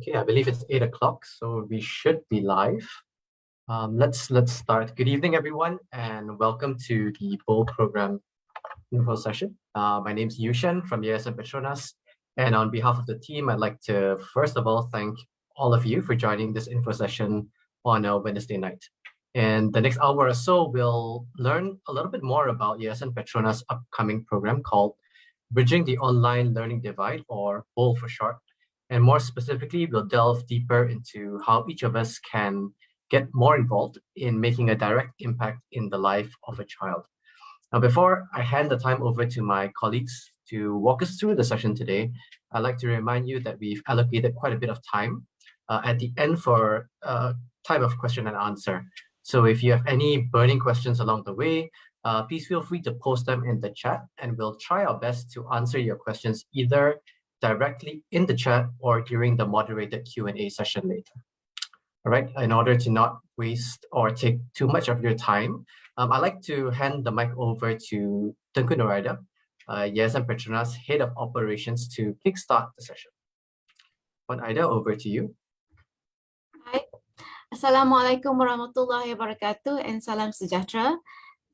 Okay, I believe it's 8 o'clock, so we should be live. Let's start. Good evening, everyone, and welcome to the Bowl Program info session. My name is Yushan from Yayasan PETRONAS, and on behalf of the team, I'd like to first of all thank all of you for joining this info session on a Wednesday night. And the next hour or so, we'll learn a little bit more about Yayasan PETRONAS' upcoming program called Bridging the Online Learning Divide, or BOL for short. And more specifically, we'll delve deeper into how each of us can get more involved in making a direct impact in the life of a child. Now, before I hand the time over to my colleagues to walk us through the session today, I'd like to remind you that we've allocated quite a bit of time at the end for time of question and answer. So if you have any burning questions along the way, please feel free to post them in the chat, and we'll try our best to answer your questions either directly in the chat or during the moderated Q&A session later. All right, in order to not waste or take too much of your time, I'd like to hand the mic over to Tengku Noraida, Yayasan PETRONAS Head of Operations, to kickstart the session. Ida, over to you. Hi, Assalamualaikum warahmatullahi wabarakatuh and salam sejahtera.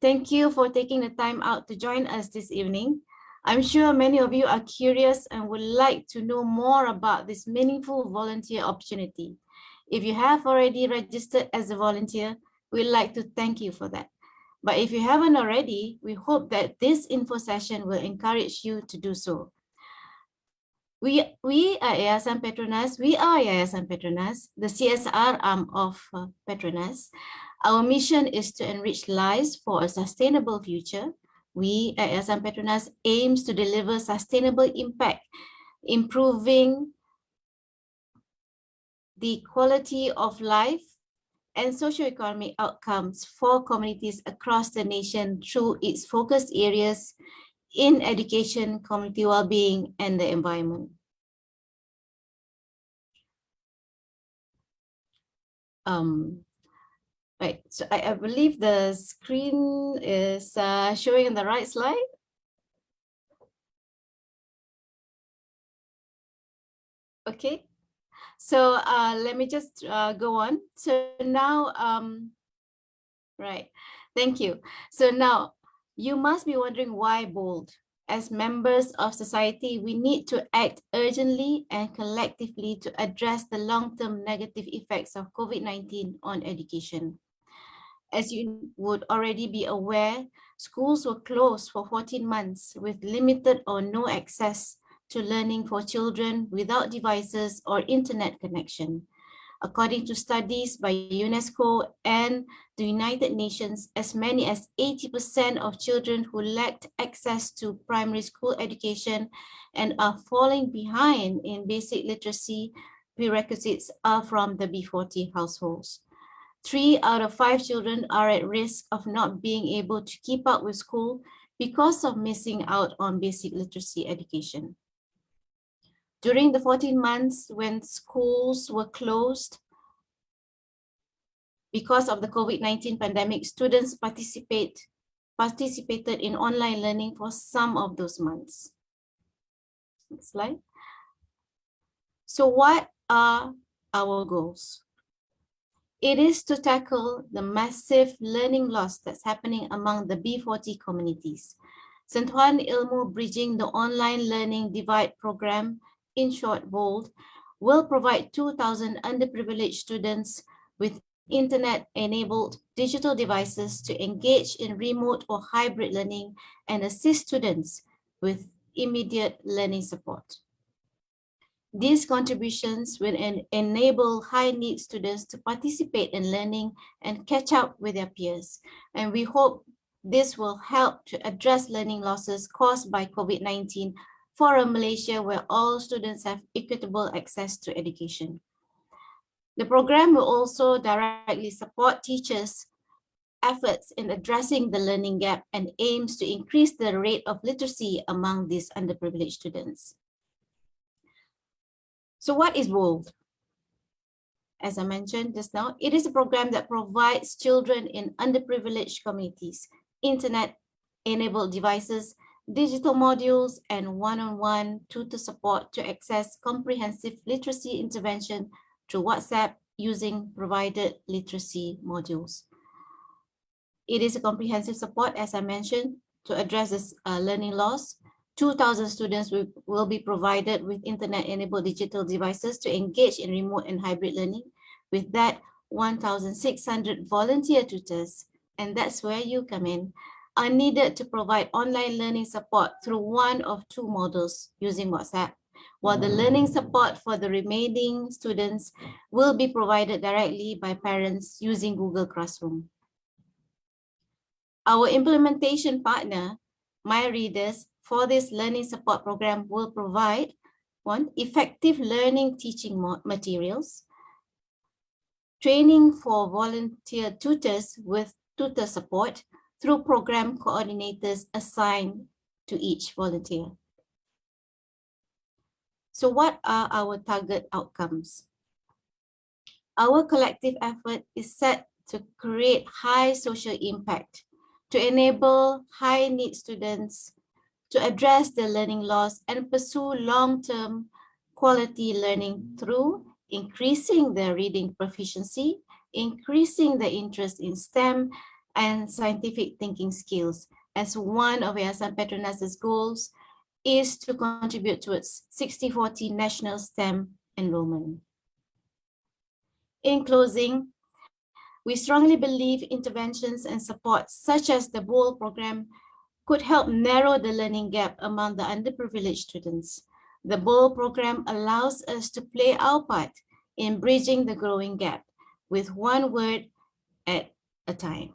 Thank you for taking the time out to join us this evening. I'm sure many of you are curious and would like to know more about this meaningful volunteer opportunity. If you have already registered as a volunteer, we'd like to thank you for that. But if you haven't already, we hope that this info session will encourage you to do so. We are Yayasan PETRONAS. We are Yayasan PETRONAS, the CSR arm of PETRONAS. Our mission is to enrich lives for a sustainable future. We at Yayasan PETRONAS aims to deliver sustainable impact, improving the quality of life and socioeconomic outcomes for communities across the nation through its focus areas in education, community well-being, and the environment. Right, so I believe the screen is showing the right slide. Okay, so let me just go on. So now, right, thank you. So now you must be wondering why BOLD. As members of society, we need to act urgently and collectively to address the long-term negative effects of COVID-19 on education. As you would already be aware, schools were closed for 14 months with limited or no access to learning for children without devices or internet connection. According to studies by UNESCO and the United Nations, as many as 80% of children who lacked access to primary school education and are falling behind in basic literacy prerequisites are from the B40 households. 3 out of 5 children are at risk of not being able to keep up with school because of missing out on basic literacy education. During the 14 months when schools were closed because of the COVID-19 pandemic, students participated in online learning for some of those months. Next slide. So what are our goals? It is to tackle the massive learning loss that's happening among the B40 communities. Sentuhan Ilmu Bridging the Online Learning Divide program, in short BOLD, will provide 2,000 underprivileged students with internet-enabled digital devices to engage in remote or hybrid learning and assist students with immediate learning support. These contributions will enable high-need students to participate in learning and catch up with their peers. And we hope this will help to address learning losses caused by COVID-19 for a Malaysia where all students have equitable access to education. The program will also directly support teachers' efforts in addressing the learning gap and aims to increase the rate of literacy among these underprivileged students. So what is BOLD? As I mentioned just now, it is a program that provides children in underprivileged communities internet-enabled devices digital modules, and one-on-one tutor support to access comprehensive literacy intervention through WhatsApp using provided literacy modules. It is a comprehensive support, as I mentioned, to address this learning loss. 2,000 students will be provided with internet-enabled digital devices to engage in remote and hybrid learning. With that, 1,600 volunteer tutors, and that's where you come in, are needed to provide online learning support through one of two models using WhatsApp, while the learning support for the remaining students will be provided directly by parents using Google Classroom. Our implementation partner, MyReaders, for this learning support program will provide one, effective learning teaching materials, training for volunteer tutors with tutor support through program coordinators assigned to each volunteer. So what are our target outcomes? Our collective effort is set to create high social impact, to enable high-need students to address their learning loss and pursue long-term quality learning through increasing their reading proficiency, increasing their interest in STEM and scientific thinking skills, as one of Yayasan PETRONAS's goals is to contribute towards 60-40 national STEM enrollment. In closing, we strongly believe interventions and support such as the BOLD program could help narrow the learning gap among the underprivileged students. The BOLD program allows us to play our part in bridging the growing gap with one word at a time.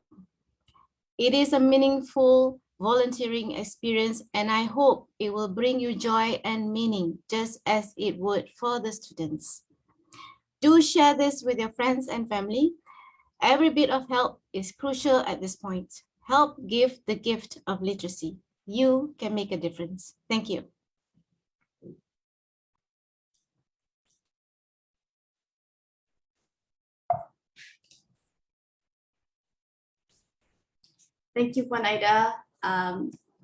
It is a meaningful volunteering experience, and I hope it will bring you joy and meaning just as it would for the students. Do share this with your friends and family. Every bit of help is crucial at this point. Help give the gift of literacy. You can make a difference. Thank you. Thank you, Puan Aida.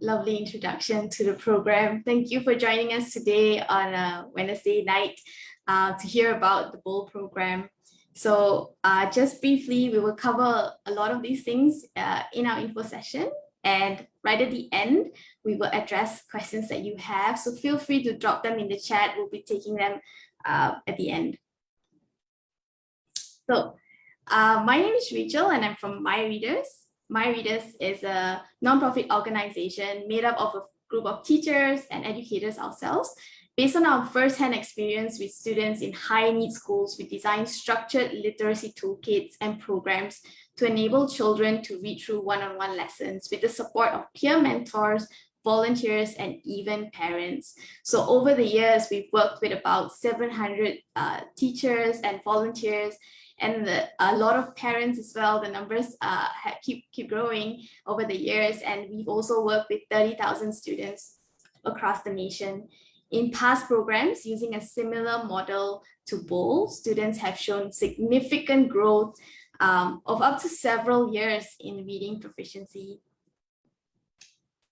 Lovely introduction to the program. Thank you for joining us today on a Wednesday night to hear about the BOLD program. So just briefly, we will cover a lot of these things in our info session. And right at the end, we will address questions that you have. So feel free to drop them in the chat. We'll be taking them at the end. So my name is Rachel and I'm from MyReaders. MyReaders is a nonprofit organization made up of a group of teachers and educators ourselves. Based on our first-hand experience with students in high-need schools, we designed structured literacy toolkits and programs to enable children to read through one-on-one lessons with the support of peer mentors, volunteers, and even parents. So over the years, we've worked with about 700 teachers and volunteers, and a lot of parents as well. The numbers keep growing over the years, and we've also worked with 30,000 students across the nation. In past programs, using a similar model to BOLD, students have shown significant growth of up to several years in reading proficiency.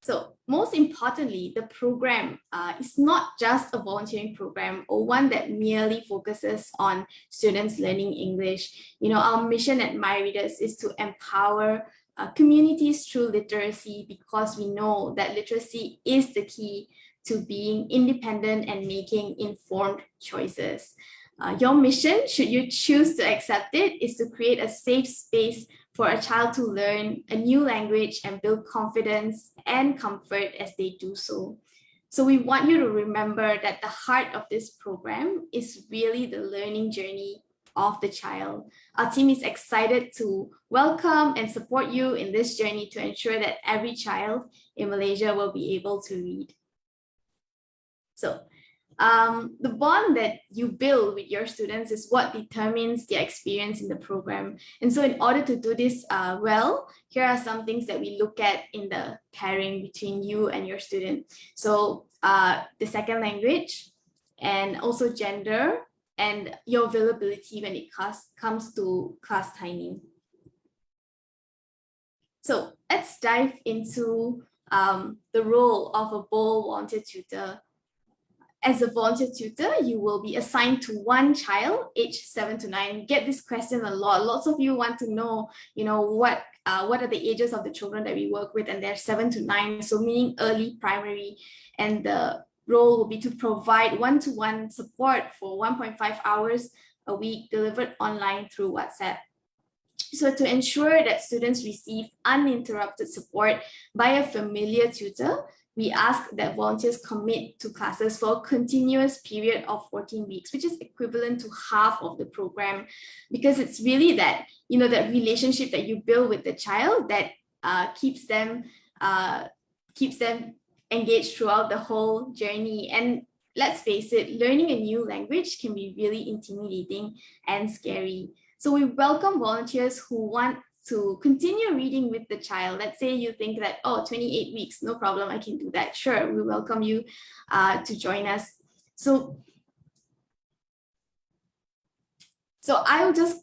So most importantly, the program is not just a volunteering program or one that merely focuses on students learning English. You know, our mission at MyReaders is to empower communities through literacy, because we know that literacy is the key to being independent and making informed choices. Your mission, should you choose to accept it, is to create a safe space for a child to learn a new language and build confidence and comfort as they do so. So we want you to remember that the heart of this program is really the learning journey of the child. Our team is excited to welcome and support you in this journey to ensure that every child in Malaysia will be able to read. So the bond that you build with your students is what determines their experience in the program. And so in order to do this well, here are some things that we look at in the pairing between you and your student. So the second language, and also gender, and your availability when it comes to class timing. So let's dive into the role of a BOL volunteer tutor. As a volunteer tutor, you will be assigned to one child aged 7 to 9. We get this question a lot. Lots of you want to know, what are the ages of the children that we work with, and they're 7 to 9, so meaning early primary. And the role will be to provide one-to-one support for 1.5 hours a week delivered online through WhatsApp. So to ensure that students receive uninterrupted support by a familiar tutor, we ask that volunteers commit to classes for a continuous period of 14 weeks, which is equivalent to half of the program, because it's really that, that relationship that you build with the child that keeps them engaged throughout the whole journey. And let's face it, learning a new language can be really intimidating and scary. So we welcome volunteers who want to continue reading with the child. Let's say you think that, 28 weeks, no problem, I can do that. Sure, we welcome you to join us. So I will just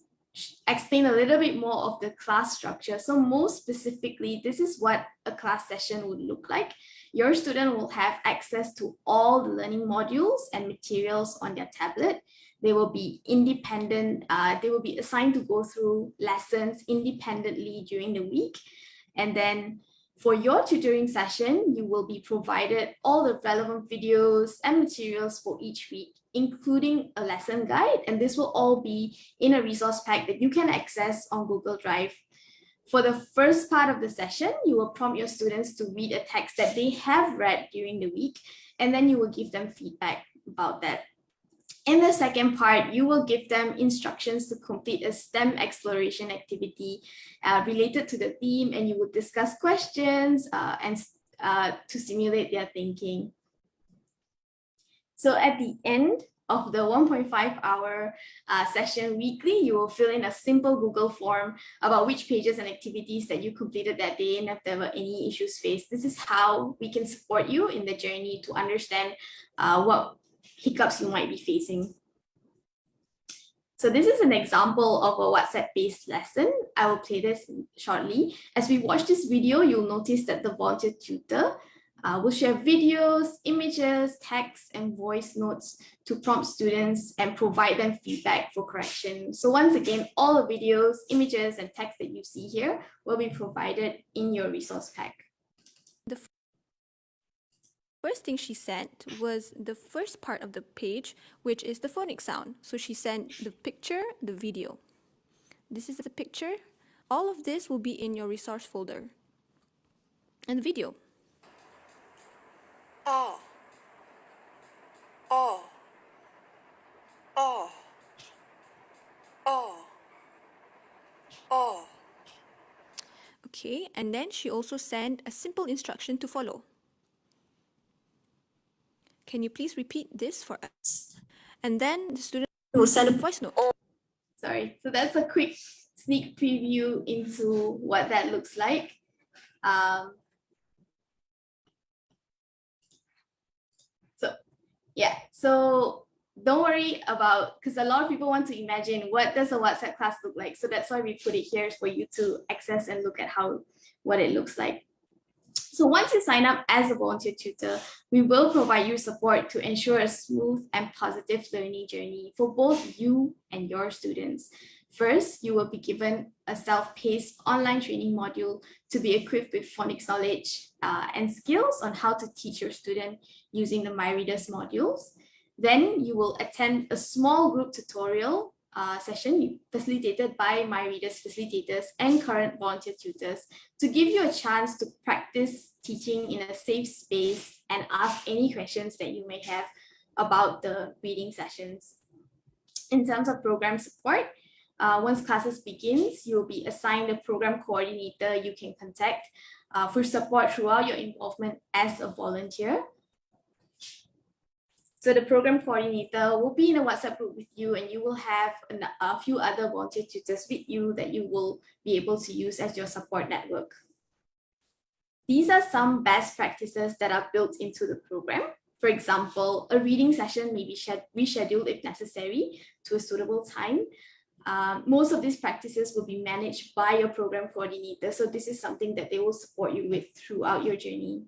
explain a little bit more of the class structure. So most specifically, this is what a class session would look like. Your student will have access to all the learning modules and materials on their tablet. They will be independent. They will be assigned to go through lessons independently during the week. And then for your tutoring session, you will be provided all the relevant videos and materials for each week, including a lesson guide. And this will all be in a resource pack that you can access on Google Drive. For the first part of the session, you will prompt your students to read a text that they have read during the week, and then you will give them feedback about that. In the second part, you will give them instructions to complete a STEM exploration activity related to the theme, and you will discuss questions to stimulate their thinking. So at the end of the 1.5-hour session weekly, you will fill in a simple Google form about which pages and activities that you completed that day and if there were any issues faced. This is how we can support you in the journey to understand what hiccups you might be facing. So this is an example of a WhatsApp-based lesson. I will play this shortly. As we watch this video, you'll notice that the volunteer tutor will share videos, images, text, and voice notes to prompt students and provide them feedback for correction. So once again, all the videos, images, and text that you see here will be provided in your resource pack. The first thing she sent was the first part of the page, which is the phonic sound. So she sent the picture, the video. This is the picture. All of this will be in your resource folder. And the video. Oh. Oh. Oh. Oh. Oh. Okay, and then she also sent a simple instruction to follow. Can you please repeat this for us? And then the student will send a voice note. Sorry, so that's a quick sneak preview into what that looks like. So don't worry about, because a lot of people want to imagine what does a WhatsApp class look like. So that's why we put it here for you to access and look at what it looks like. So once you sign up as a volunteer tutor, we will provide you support to ensure a smooth and positive learning journey for both you and your students. First, you will be given a self-paced online training module to be equipped with phonics knowledge and skills on how to teach your student using the MyReaders modules. Then you will attend a small group tutorial session facilitated by MyReaders facilitators and current volunteer tutors to give you a chance to practice teaching in a safe space and ask any questions that you may have about the reading sessions. In terms of program support, once classes begins, you'll be assigned a program coordinator you can contact for support throughout your involvement as a volunteer. So the program coordinator will be in a WhatsApp group with you, and you will have a few other volunteer tutors with you that you will be able to use as your support network. These are some best practices that are built into the program. For example, a reading session may be rescheduled if necessary to a suitable time. Most of these practices will be managed by your program coordinator. So this is something that they will support you with throughout your journey.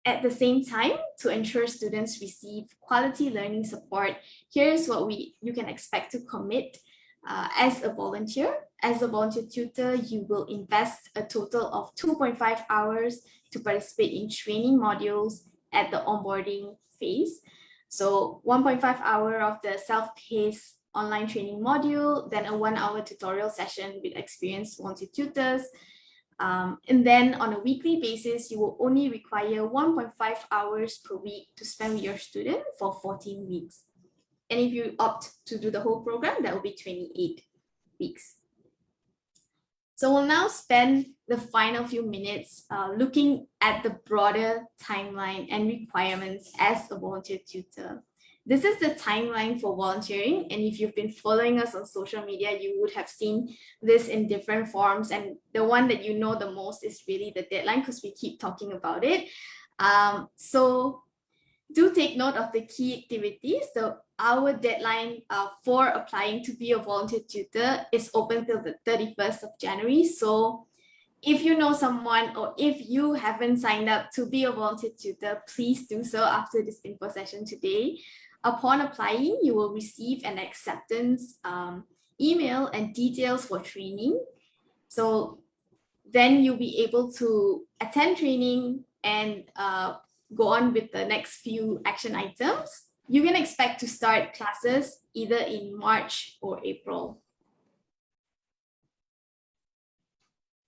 At the same time, to ensure students receive quality learning support, here's what you can expect to commit as a volunteer. As a volunteer tutor, you will invest a total of 2.5 hours to participate in training modules at the onboarding phase. So 1.5 hour of the self-paced online training module, then a 1-hour tutorial session with experienced volunteer tutors. And then on a weekly basis, you will only require 1.5 hours per week to spend with your student for 14 weeks. And if you opt to do the whole program, that will be 28 weeks. So we'll now spend the final few minutes looking at the broader timeline and requirements as a volunteer tutor. This is the timeline for volunteering, and if you've been following us on social media, you would have seen this in different forms, and the one that you know the most is really the deadline because we keep talking about it. So do take note of the key activities. So our deadline for applying to be a volunteer tutor is open till the 31st of January. So if you know someone or if you haven't signed up to be a volunteer tutor, please do so after this info session today. Upon applying, you will receive an acceptance email and details for training. So then you'll be able to attend training and go on with the next few action items. You can expect to start classes either in March or April.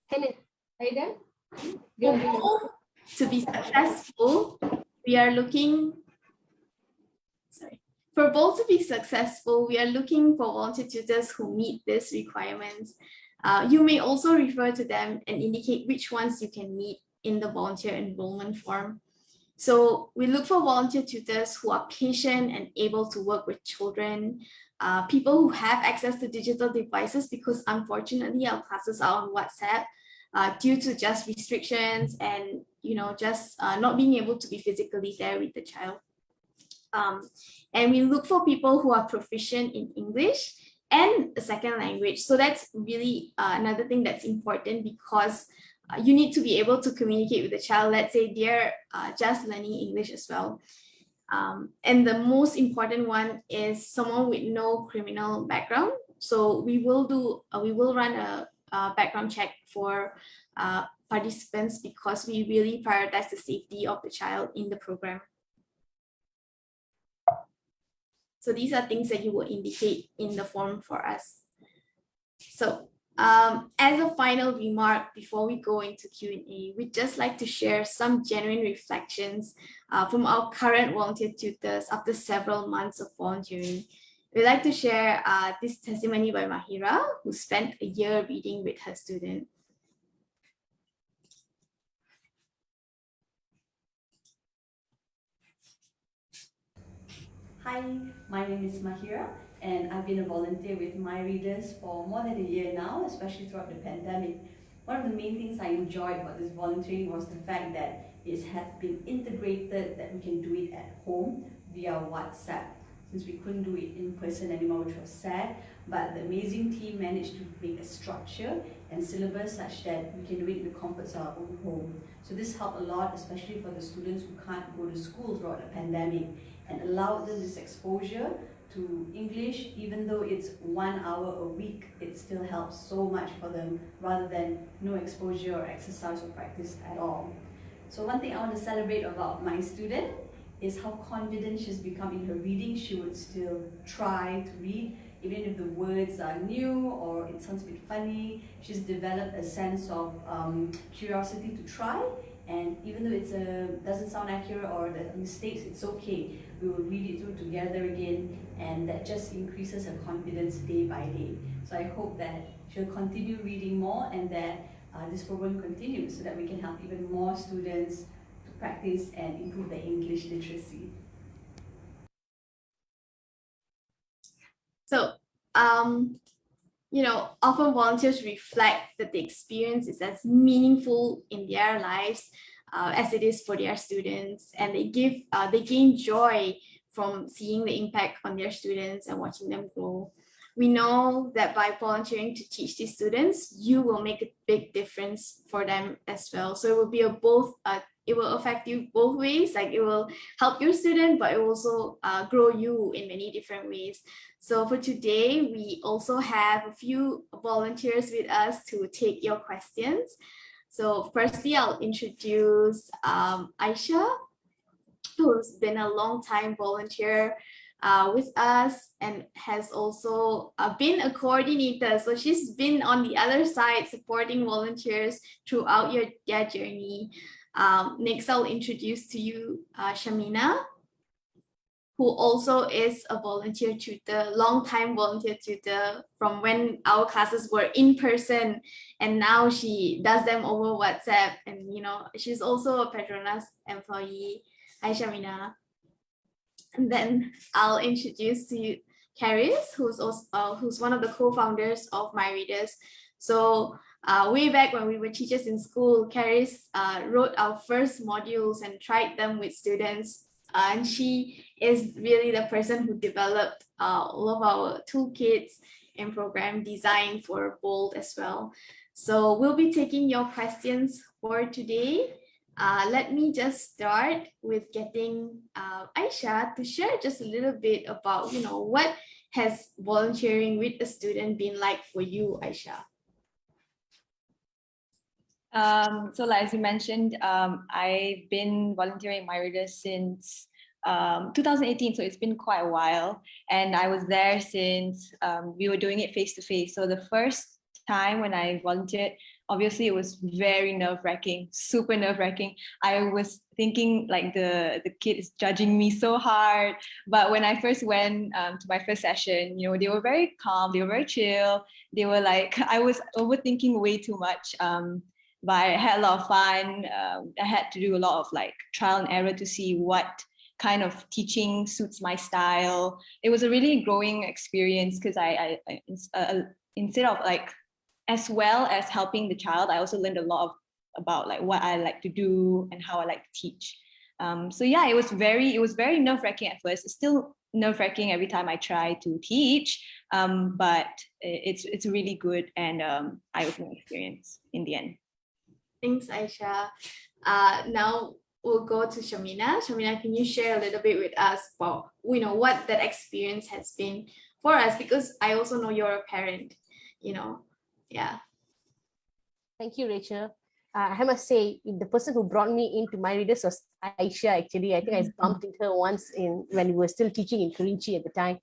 Helen, are you done? To be successful, we are looking, for both to be successful, we are looking for volunteer tutors who meet these requirements. You may also refer to them and indicate which ones you can meet in the volunteer enrollment form. So we look for volunteer tutors who are patient and able to work with children, people who have access to digital devices, because unfortunately our classes are on WhatsApp due to just restrictions and just not being able to be physically there with the child. And we look for people who are proficient in English and a second language. So that's really another thing that's important, because you need to be able to communicate with the child. Let's say they're just learning English as well. And the most important one is someone with no criminal background. So we will run a background check for participants, because we really prioritize the safety of the child in the program. So these are things that you will indicate in the form for us. So as a final remark, before we go into Q&A, we'd just like to share some genuine reflections from our current volunteer tutors after several months of volunteering. We'd like to share this testimony by Mahira, who spent a year reading with her student. Hi, my name is Mahira, and I've been a volunteer with My Readers for more than a year now, especially throughout the pandemic. One of the main things I enjoyed about this volunteering was the fact that it has been integrated, that we can do it at home via WhatsApp, since we couldn't do it in person anymore, which was sad. But the amazing team managed to make a structure and syllabus such that we can do it in the comforts of our own home. So this helped a lot, especially for the students who can't go to school throughout the pandemic, and allowed them this exposure to English. Even though it's 1 hour a week, it still helps so much for them, rather than no exposure or exercise or practice at all. So one thing I want to celebrate about my student is how confident she's become in her reading. She would still try to read, even if the words are new or it sounds a bit funny. She's developed a sense of curiosity to try, and even though it doesn't sound accurate or there are mistakes, it's okay. We will read it through together again, and that just increases her confidence day by day. So I hope that she'll continue reading more, and that this program continues so that we can help even more students to practice and improve their English literacy. So, often volunteers reflect that the experience is as meaningful in their lives as it is for their students, and they gain joy from seeing the impact on their students and watching them grow. We know that by volunteering to teach these students, you will make a big difference for them as well. So it will be it will affect you both ways. Like it will help your student, but it will also grow you in many different ways. So for today, we also have a few volunteers with us to take your questions. So firstly, I'll introduce Aisha, who's been a long time volunteer with us and has also been a coordinator. So she's been on the other side supporting volunteers throughout their journey. Next, I'll introduce to you Shamina, who also is a volunteer tutor, long-time volunteer tutor from when our classes were in person, and now she does them over WhatsApp. And she's also a Petronas employee. Hi, Shamina. And then I'll introduce to you Caris, who's one of the co-founders of My Readers. So way back when we were teachers in school, Caris wrote our first modules and tried them with students. And she is really the person who developed all of our toolkits and program design for Bold as well. So we'll be taking your questions for today. Let me just start with getting Aisha to share just a little bit about, what has volunteering with a student been like for you, Aisha? So like as you mentioned, I've been volunteering My Readers since 2018, so it's been quite a while. And I was there since we were doing it face-to-face. So the first time when I volunteered, obviously it was very nerve-wracking, super nerve-wracking. I was thinking like the kid is judging me so hard. But when I first went to my first session, they were very calm, they were very chill. They were like, I was overthinking way too much. But I had a lot of fun. I had to do a lot of like trial and error to see what kind of teaching suits my style. It was a really growing experience because I instead of like, as well as helping the child, I also learned a lot about like what I like to do and how I like to teach. So yeah, it was very nerve-wracking at first. It's still nerve-wracking every time I try to teach, but it's really good and eye-opening experience in the end. Thanks, Aisha. Now we'll go to Shamina. Shamina, can you share a little bit with us about what that experience has been for us? Because I also know you're a parent, Yeah. Thank you, Rachel. I must say, the person who brought me into My Readers was Aisha, actually. I think I bumped into her once when we were still teaching in Kerinci at the time.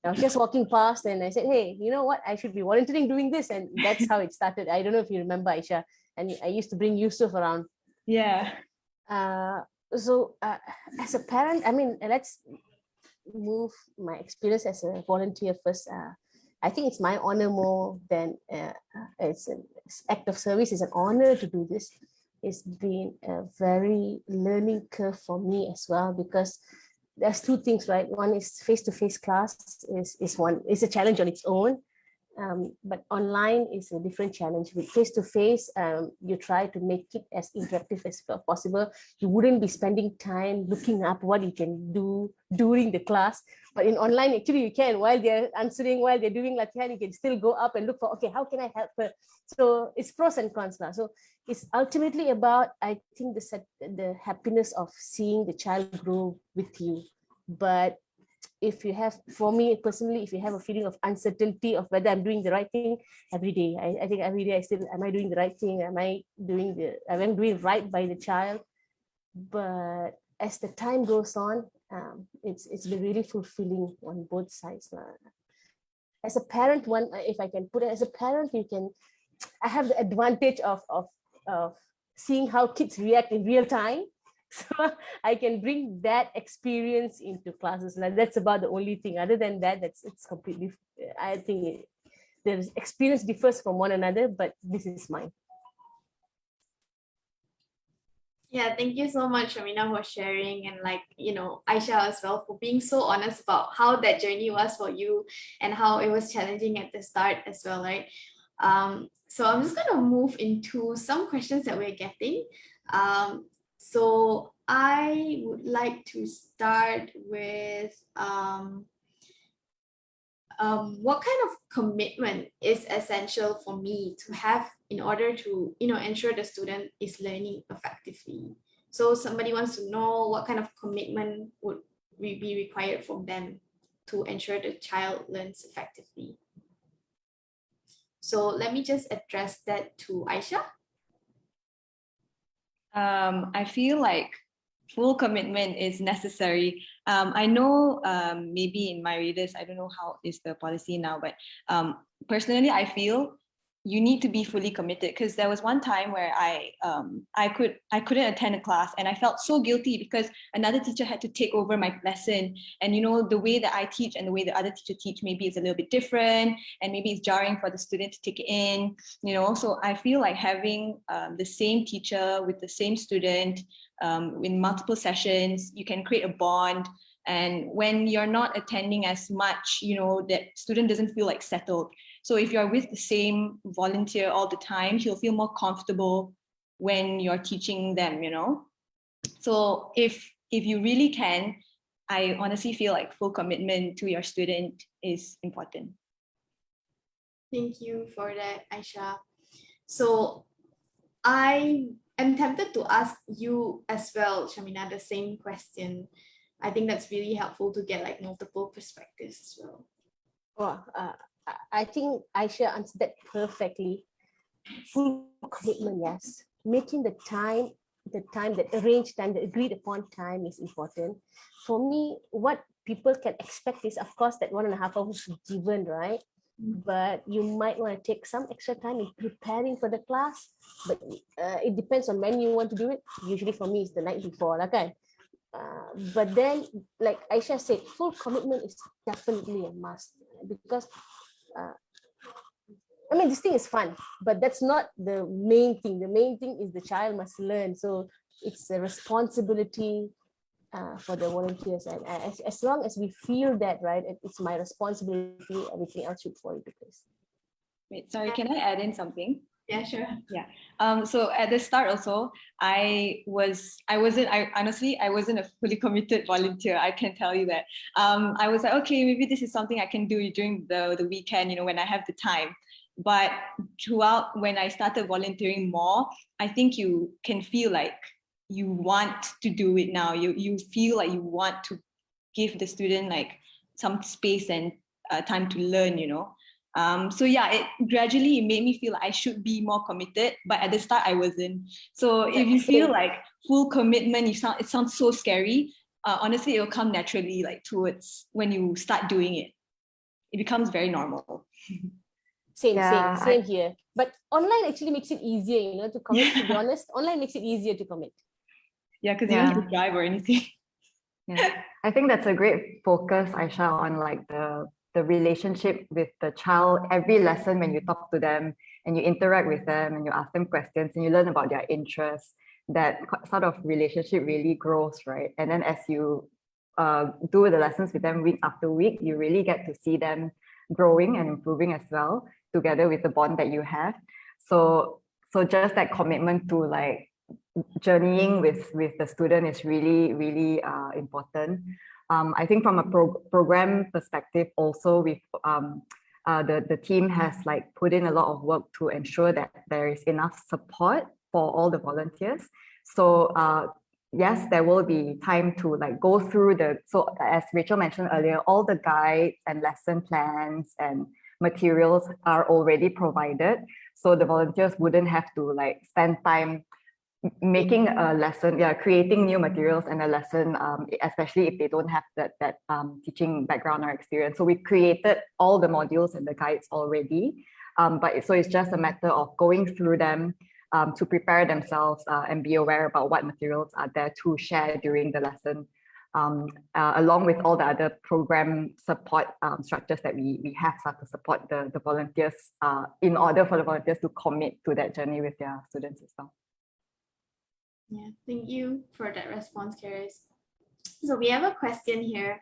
I was just walking past and I said, hey, you know what? I should be volunteering doing this. And that's how it started. I don't know if you remember, Aisha. And I used to bring Yusuf around. Yeah. So as a parent, let's move my experience as a volunteer first. I think it's my honor more than it's an act of service. It's an honor to do this. It's been a very learning curve for me as well, because there's two things, right? One is face-to-face class is a challenge on its own. But online is a different challenge. With face-to-face, you try to make it as interactive as possible. You wouldn't be spending time looking up what you can do during the class. But in online, actually, you can. While they're answering, while they're doing latihan, you can still go up and look for, okay, how can I help her? So it's pros and cons now. So it's ultimately about, I think, the happiness of seeing the child grow with you. But for me personally, if you have a feeling of uncertainty of whether I'm doing the right thing every day, I think every day am I doing the right thing? Am I doing right by the child? But as the time goes on, it's been really fulfilling on both sides. As a parent, if I can put it, as a parent, I have the advantage of seeing how kids react in real time. So I can bring that experience into classes. Like that's about the only thing. Other than that, it's completely, I think the experience differs from one another, but this is mine. Yeah, thank you so much, Shamina, for sharing, and Aisha as well for being so honest about how that journey was for you and how it was challenging at the start as well, right? So I'm just gonna move into some questions that we're getting. So I would like to start with what kind of commitment is essential for me to have in order to ensure the student is learning effectively. So somebody wants to know what kind of commitment would be required from them to ensure the child learns effectively. So let me just address that to Aisha. I feel like full commitment is necessary. I know maybe in my readers, I don't know how is the policy now, but personally, I feel you need to be fully committed, because there was one time where I couldn't attend a class, and I felt so guilty because another teacher had to take over my lesson, and the way that I teach and the way the other teacher teach maybe is a little bit different, and maybe it's jarring for the student to take it in. So I feel like having the same teacher with the same student in multiple sessions, you can create a bond. And when you're not attending as much, that student doesn't feel like settled. So if you're with the same volunteer all the time, he'll feel more comfortable when you're teaching them, So if you really can, I honestly feel like full commitment to your student is important. Thank you for that, Aisha. So I am tempted to ask you as well, Shamina, the same question. I think that's really helpful to get like multiple perspectives as well. Well, I think Aisha answered that perfectly. Full commitment, yes. Making the time, the arranged time, the agreed upon time is important. For me, what people can expect is, of course, that 1.5 hours is given, right? But you might want to take some extra time in preparing for the class. But it depends on when you want to do it. Usually for me, it's the night before, okay? But then, like Aisha said, full commitment is definitely a must, because this thing is fun, but that's not the main thing. The main thing is the child must learn. So it's a responsibility for the volunteers. And as long as we feel that, right, it's my responsibility, everything else should fall into place. Wait, sorry, can I add in something? Yeah, sure. Yeah. So at the start also, I wasn't a fully committed volunteer. I can tell you that. I was like, okay, maybe this is something I can do during the weekend, when I have the time. But throughout, when I started volunteering more, I think you can feel like you want to do it now. You feel like you want to give the student like some space and time to learn, So yeah, it gradually made me feel like I should be more committed, but at the start I wasn't. So if you feel like full commitment, it sounds so scary. Honestly, it will come naturally, like towards when you start doing it. It becomes very normal. Same here. But online actually makes it easier, to commit. To be honest, online makes it easier to commit. Yeah, because you don't have to drive or anything. Yeah, I think that's a great focus, Aisha, on like the relationship with the child. Every lesson, when you talk to them and you interact with them and you ask them questions and you learn about their interests, that sort of relationship really grows, right? And then as you do the lessons with them week after week, you really get to see them growing and improving as well, together with the bond that you have. So just that commitment to like journeying with the student is really, really important. I think from a program perspective also, the team has like put in a lot of work to ensure that there is enough support for all the volunteers. So yes, there will be time to like go through so as Rachel mentioned earlier, all the guides and lesson plans and materials are already provided. So the volunteers wouldn't have to like spend time making a lesson, creating new materials and a lesson, especially if they don't have that teaching background or experience. So we created all the modules and the guides already, so it's just a matter of going through them to prepare themselves and be aware about what materials are there to share during the lesson, along with all the other program support structures that we have to support the volunteers in order for the volunteers to commit to that journey with their students as well. Yeah, thank you for that response, Karis. So we have a question here.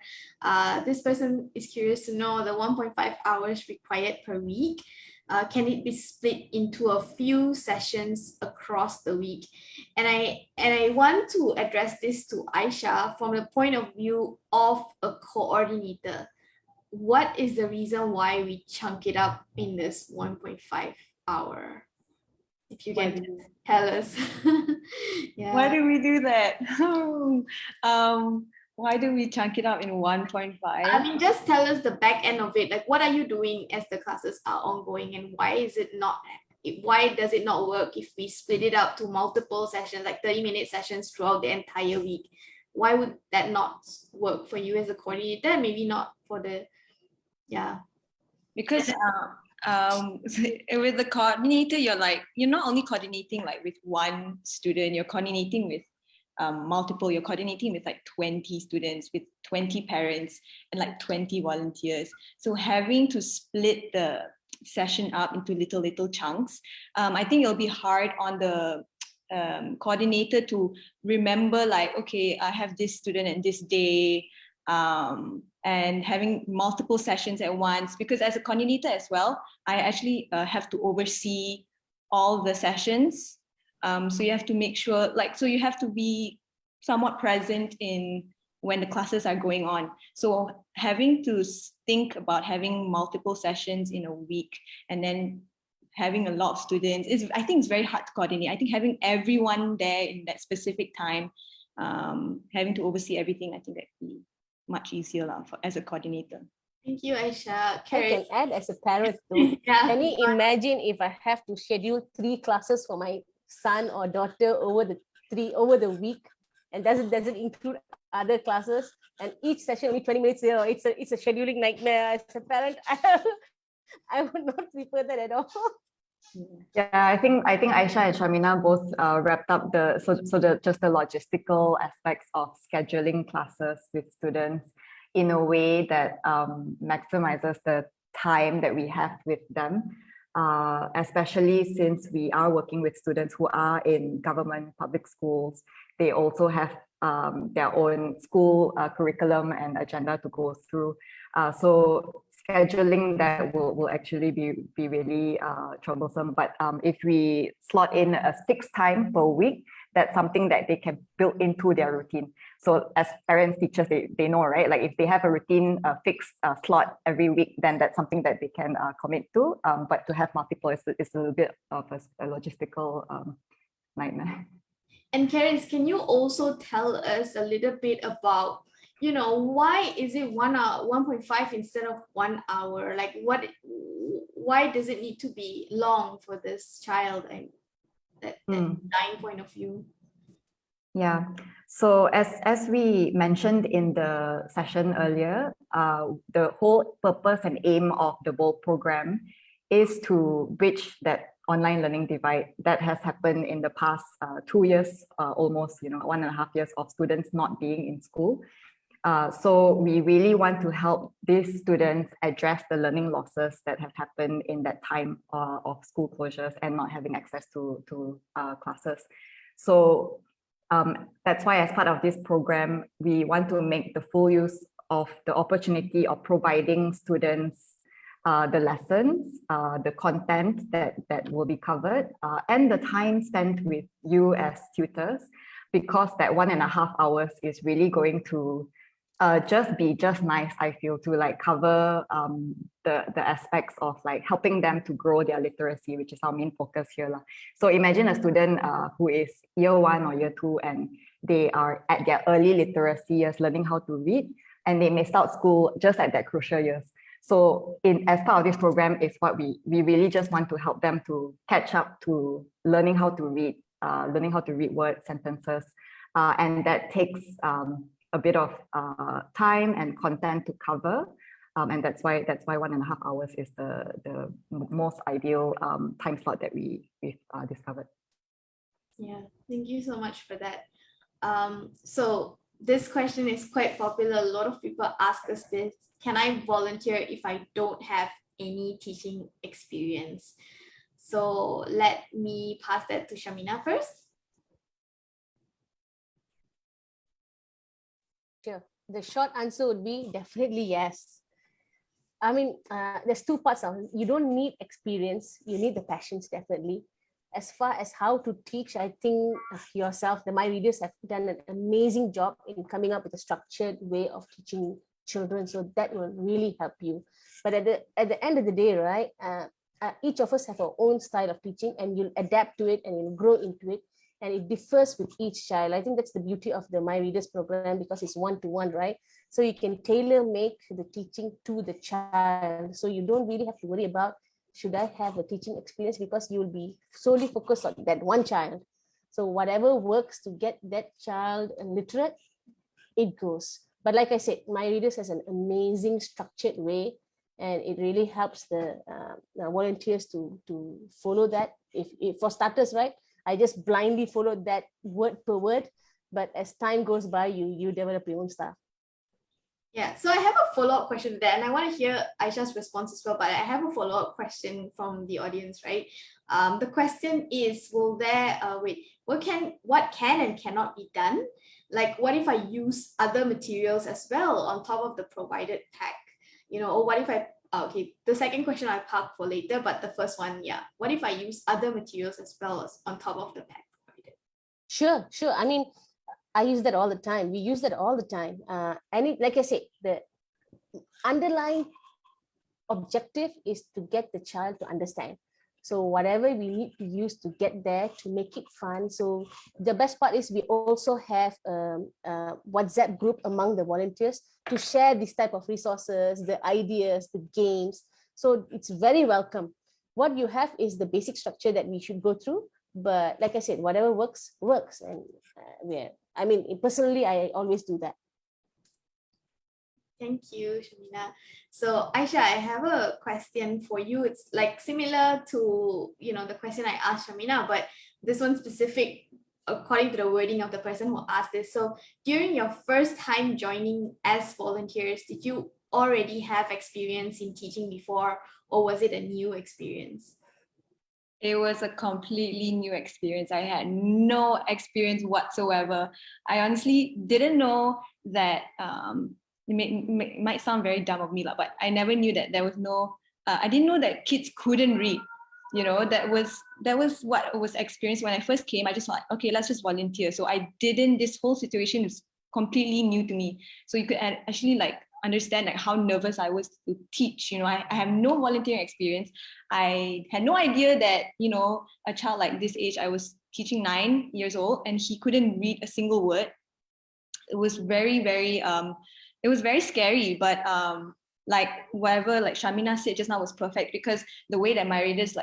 This person is curious to know the 1.5 hours required per week. Can it be split into a few sessions across the week? And I want to address this to Aisha from the point of view of a coordinator. What is the reason why we chunk it up in this 1.5 hour? If you can tell us. Yeah. Why do we do that? Why do we chunk it up in 1.5? I mean, just tell us the back end of it. Like, what are you doing as the classes are ongoing, and why does it not work if we split it up to multiple sessions, like 30-minute sessions throughout the entire week? Why would that not work for you as a coordinator? Maybe not for the, yeah. Because with the coordinator, you're not only coordinating like with one student, you're coordinating with multiple. You're coordinating with like 20 students, with 20 parents, and like 20 volunteers. So having to split the session up into little chunks, I think it'll be hard on the coordinator to remember, like, okay, I have this student and this day, and having multiple sessions at once. Because as a coordinator as well, I actually have to oversee all the sessions. So you have to make sure, so you have to be somewhat present in when the classes are going on. So having to think about having multiple sessions in a week and then having a lot of students I think it's very hard to coordinate. I think having everyone there in that specific time, having to oversee everything, I think that'd be much easier as a coordinator. Thank you, Aisha. I can add as a parent too. Yeah. Can you imagine if I have to schedule 3 classes for my son or daughter over the week, and doesn't include other classes, and each session only 20 minutes? It's a scheduling nightmare. As a parent, I would not prefer that at all. Yeah, I think Aisha and Shamina both wrapped up just the logistical aspects of scheduling classes with students in a way that maximizes the time that we have with them, especially since we are working with students who are in government public schools. They also have their own school curriculum and agenda to go through. So scheduling that will actually be really troublesome. But if we slot in a fixed time per week, that's something that they can build into their routine. So as parents, teachers, they know, right? Like if they have a routine, a fixed slot every week, then that's something that they can commit to. But to have multiple is a little bit of a logistical nightmare. And Karen, can you also tell us a little bit about, why is it 1 hour, 1.5 instead of 1 hour? Like why does it need to be long for this child? And that design point of view. Yeah. So as we mentioned in the session earlier, the whole purpose and aim of the BOLD program is to bridge that online learning divide that has happened in the past 2 years, almost 1.5 years of students not being in school. So we really want to help these students address the learning losses that have happened in that time of school closures and not having access to classes. So that's why as part of this program, we want to make the full use of the opportunity of providing students the lessons, the content that will be covered, and the time spent with you as tutors, because that 1.5 hours is really going to just nice, I feel, to cover the aspects of helping them to grow their literacy, which is our main focus here. So imagine a student who is year 1 or year 2, and they are at their early literacy years, learning how to read, and they may start school just at that crucial years. So as part of this program is what we really just want to help them to catch up to learning how to read words, sentences, and that takes a bit of time and content to cover, and that's why 1.5 hours is the most ideal time slot that we've discovered. Yeah, thank you so much for that. So this question is quite popular. A lot of people ask us this: can I volunteer if I don't have any teaching experience? So let me pass that to Shamina first. Sure. The short answer would be definitely yes. I mean, there's two parts of it. You don't need experience, you need the passions, definitely. As far as how to teach, I think yourself, my readers have done an amazing job in coming up with a structured way of teaching children. So that will really help you. But at the end of the day, right, each of us have our own style of teaching, and you'll adapt to it and you'll grow into it. And it differs with each child. I think that's the beauty of the My Readers program, because it's one-to-one, right? So you can tailor make the teaching to the child. So you don't really have to worry about, should I have a teaching experience, because you will be solely focused on that one child. So whatever works to get that child literate, it goes. But like I said, My Readers has an amazing structured way, and it really helps the volunteers to follow that. If for starters, right, I just blindly followed that word per word, but as time goes by, you develop your own stuff. Yeah, so I have a follow-up question to that, and I want to hear Aisha's response as well, but I have a follow-up question from the audience, right? The question is, will there, what can and cannot be done? Like, what if I use other materials as well on top of the provided pack? Or what if okay, the second question I park for later, but the first one, yeah. What if I use other materials as well as on top of the pack provided? Sure. I mean, I use that all the time. We use that all the time. Like I said, the underlying objective is to get the child to understand. So whatever we need to use to get there, to make it fun. So the best part is we also have a WhatsApp group among the volunteers to share this type of resources, the ideas, the games. So it's very welcome. What you have is the basic structure that we should go through. But like I said, whatever works. And I mean, personally, I always do that. Thank you, Shamina. So Aisha, I have a question for you. It's like similar to, the question I asked Shamina, but this one specific according to the wording of the person who asked this. So during your first time joining as volunteers, did you already have experience in teaching before, or was it a new experience? It was a completely new experience. I had no experience whatsoever. I honestly didn't know that, it might sound very dumb of me, but I never knew that there was no, I didn't know that kids couldn't read. That was what was experienced when I first came. I just thought, okay, let's just volunteer. So this whole situation is completely new to me. So you could actually understand how nervous I was to teach. I have no volunteering experience. I had no idea that, a child like this age, I was teaching 9 years old, and he couldn't read a single word. It was very, very, it was very scary, but whatever Shamina said just now was perfect, because the way that My Readers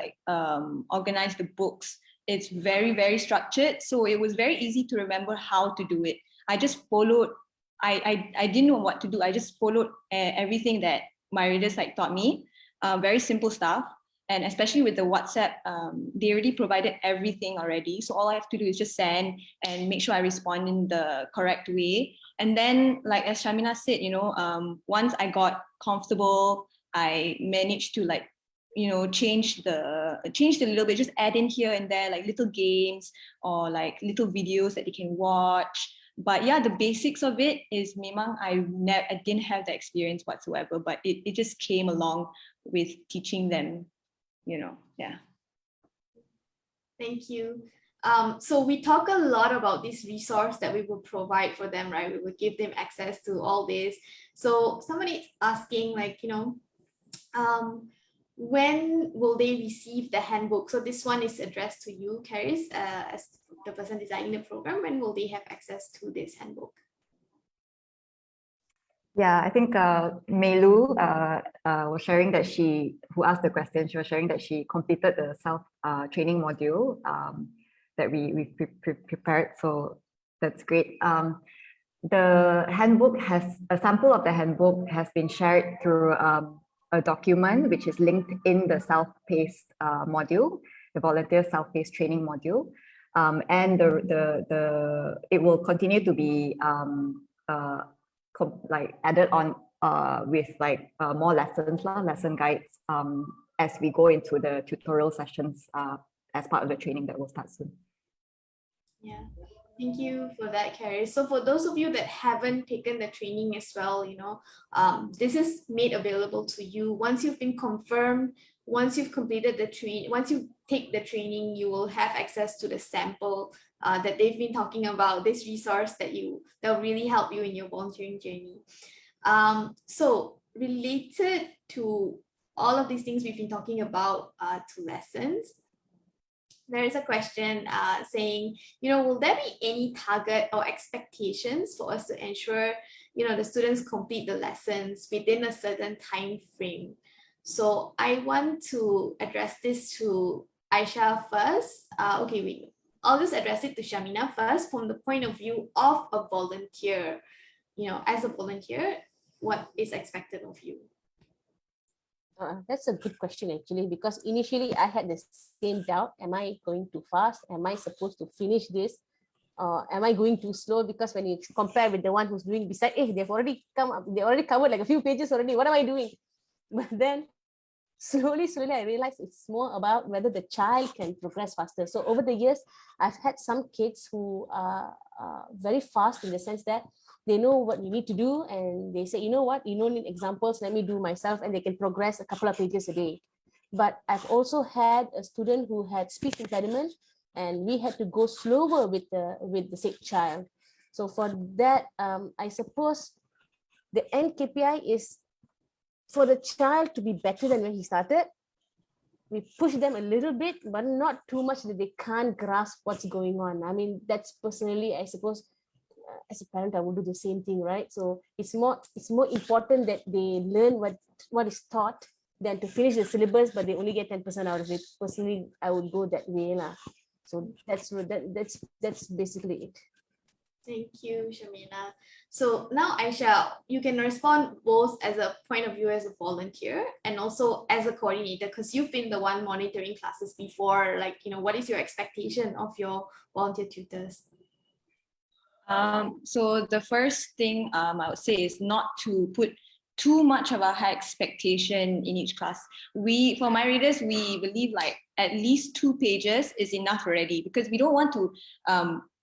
organize the books, it's very, very structured. So it was very easy to remember how to do it. I just followed. I didn't know what to do. I just followed everything that My Readers taught me. Very simple stuff. And especially with the WhatsApp, they already provided everything already. So all I have to do is just send and make sure I respond in the correct way. And then, as Shamina said, once I got comfortable, I managed to change a little bit, just add in here and there little games or little videos that they can watch. But yeah, the basics of it is memang I didn't have the experience whatsoever, but it just came along with teaching them, yeah. Thank you. So we talk a lot about this resource that we will provide for them, right? We will give them access to all this. So somebody's asking when will they receive the handbook? So this one is addressed to you, Karis, as the person designing the program. When will they have access to this handbook? Yeah, I think Meilu was sharing that who asked the question, she was sharing that she completed the self-training module that we prepared. So that's great. The handbook a sample of the handbook has been shared through a document which is linked in the self-paced module, the volunteer self-paced training module. And it will continue to be added on with more lessons, lesson guides as we go into the tutorial sessions as part of the training that will start soon. Yeah. Thank you for that, Carrie. So for those of you that haven't taken the training as well, this is made available to you. Once you've been confirmed, once you've completed the training, once you take the training, you will have access to the sample that they've been talking about, this resource that'll really help you in your volunteering journey. So related to all of these things we've been talking about to lessons, there is a question saying, will there be any target or expectations for us to ensure, the students complete the lessons within a certain time frame? So I want to address this to Aisha first. Okay, wait. I'll just address it to Shamina first from the point of view of a volunteer. As a volunteer, what is expected of you? That's a good question, actually, because initially I had the same doubt. Am I going too fast? Am I supposed to finish this? Am I going too slow? Because when you compare with the one who's doing beside, they've already come up, they already covered like a few pages already. What am I doing? But then slowly, I realized it's more about whether the child can progress faster. So over the years, I've had some kids who are very fast in the sense that they know what you need to do, and they say, you know what, you don't need examples, let me do myself, and they can progress a couple of pages a day. But I've also had a student who had speech impediment, and we had to go slower with the sick child. So for that, I suppose the end KPI is for the child to be better than when he started. We push them a little bit, but not too much that they can't grasp what's going on. I mean, that's personally, I suppose, as a parent, I would do the same thing, right? So it's more important that they learn what is taught than to finish the syllabus, but they only get 10% out of it. Personally, I would go that way lah. So that's basically it. Thank you, Shamina. So now, Aisha, you can respond both as a point of view as a volunteer and also as a coordinator, because you've been the one monitoring classes before. Like, what is your expectation of your volunteer tutors? So the first thing I would say is not to put too much of a high expectation in each class. For my readers, we believe like at least 2 pages is enough already, because we don't want to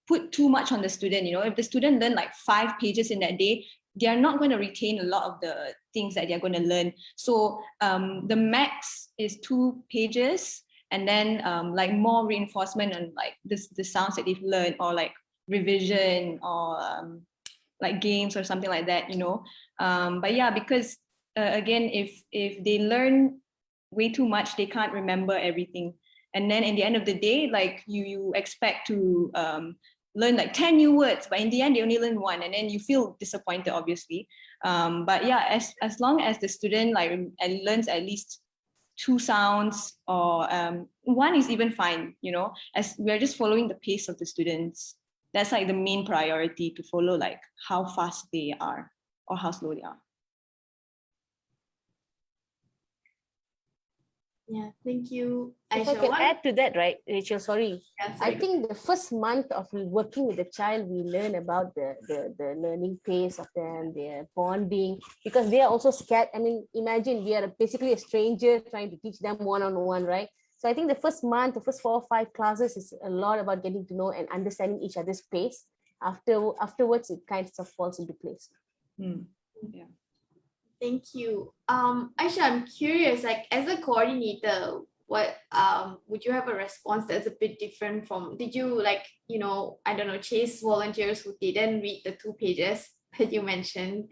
put too much on the student. If the student learn like 5 pages in that day, they are not going to retain a lot of the things that they're going to learn. So the max is 2 pages, and then like more reinforcement on like the sounds that they've learned, or like revision, or like games or something like that, but yeah, because again, if they learn way too much, they can't remember everything, and then in the end of the day, like you expect to learn like 10 new words, but in the end they only learn 1, and then you feel disappointed, obviously. But yeah, as long as the student like learns at least 2 sounds, or 1 is even fine, as we're just following the pace of the students. That's like the main priority, to follow like how fast they are or how slow they are. Yeah, thank you, Aisha. If I can add to that, right, Rachel, sorry. Yeah, I think the first month of working with the child, we learn about the learning pace of them, their bonding, because they are also scared. I mean, imagine we are basically a stranger trying to teach them one-on-one, right? So I think the first month, the first 4 or 5 classes is a lot about getting to know and understanding each other's pace. Afterwards, it kind of falls into place. Yeah. Thank you. Aisha, I'm curious, like as a coordinator, what would you have a response that's a bit different from, did you like, I don't know, chase volunteers who didn't read the 2 pages that you mentioned?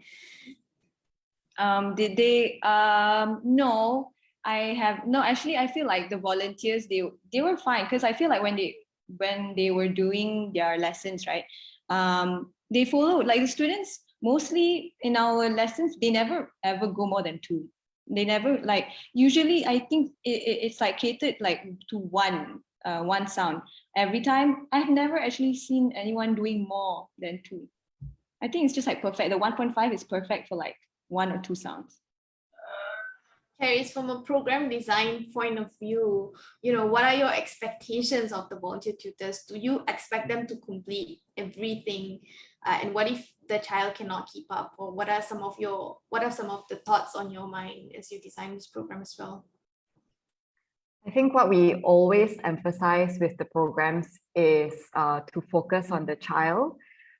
Did they? No, actually, I feel like the volunteers, they were fine, because I feel like when they were doing their lessons, right, they followed, like the students mostly in our lessons, they never ever go more than 2. They never, like, usually I think it's like catered like to one sound every time. I've never actually seen anyone doing more than 2. I think it's just like perfect. The 1.5 is perfect for like 1 or 2 sounds. Carrie, from a program design point of view, what are your expectations of the volunteer tutors? Do you expect them to complete everything? And what if the child cannot keep up? Or what are some of the thoughts on your mind as you design this program as well? I think what we always emphasize with the programs is to focus on the child.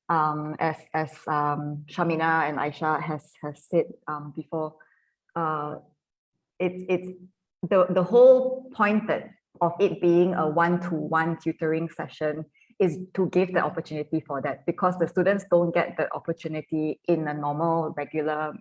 As Shamina and Aisha has said before, it's the whole point of it being a one-to-one tutoring session is to give the opportunity for that, because the students don't get the opportunity in a normal, regular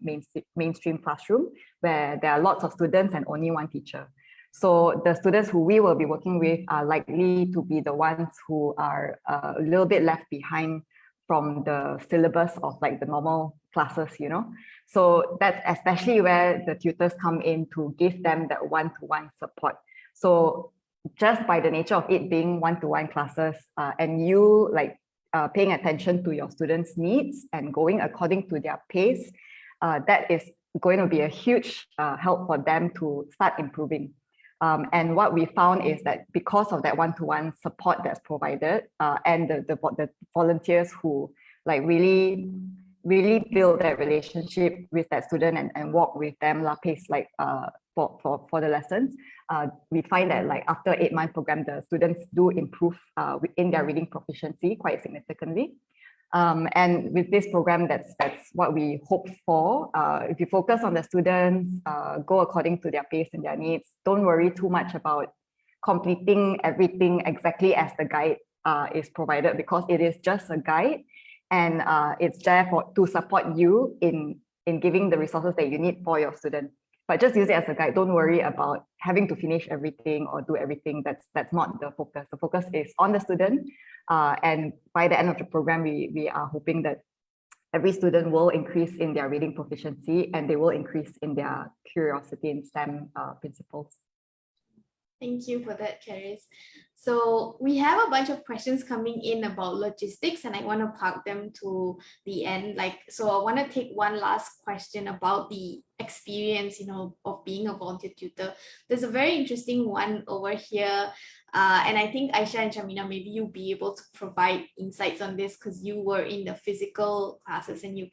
mainstream classroom where there are lots of students and only one teacher. So the students who we will be working with are likely to be the ones who are a little bit left behind from the syllabus of like the normal classes, you know. So that's especially where the tutors come in to give them that one-to-one support. So just by the nature of it being one-to-one classes and you like paying attention to your students' needs and going according to their pace, that is going to be a huge help for them to start improving. And what we found is that because of that one-to-one support that's provided and the volunteers who like really build that relationship with that student and walk with them pace like for the lessons, we find that like after 8-month program, the students do improve in their reading proficiency quite significantly. And with this program, that's what we hope for. If you focus on the students, go according to their pace and their needs, don't worry too much about completing everything exactly as the guide is provided, because it is just a guide and it's there to support you in giving the resources that you need for your student. But just use it as a guide. Don't worry about having to finish everything or do everything. That's not the focus. The focus is on the student. And by the end of the program, we are hoping that every student will increase in their reading proficiency and they will increase in their curiosity in STEM principles. Thank you for that, Charis. So we have a bunch of questions coming in about logistics, and I want to park them to the end. So I want to take one last question about the experience, of being a volunteer tutor. There's a very interesting one over here. And I think Aisha and Shamina, maybe you'll be able to provide insights on this because you were in the physical classes and you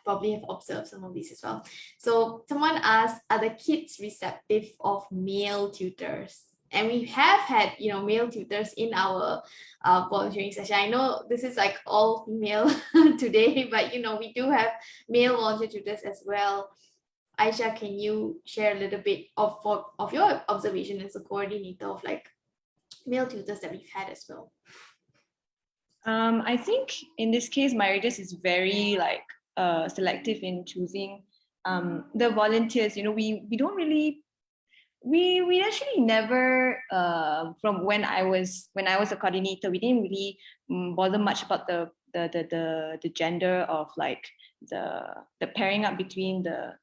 probably have observed some of these as well. So someone asked, are the kids receptive of male tutors? And we have had, male tutors in our volunteering session. I know this is like all female today, but we do have male volunteer tutors as well. Aisha, can you share a little bit of your observation as a coordinator of like male tutors that we've had as well? I think in this case, my readers is very selective in choosing the volunteers. We don't really, we actually never from when I was a coordinator, we didn't really bother much about the gender of like the pairing up between the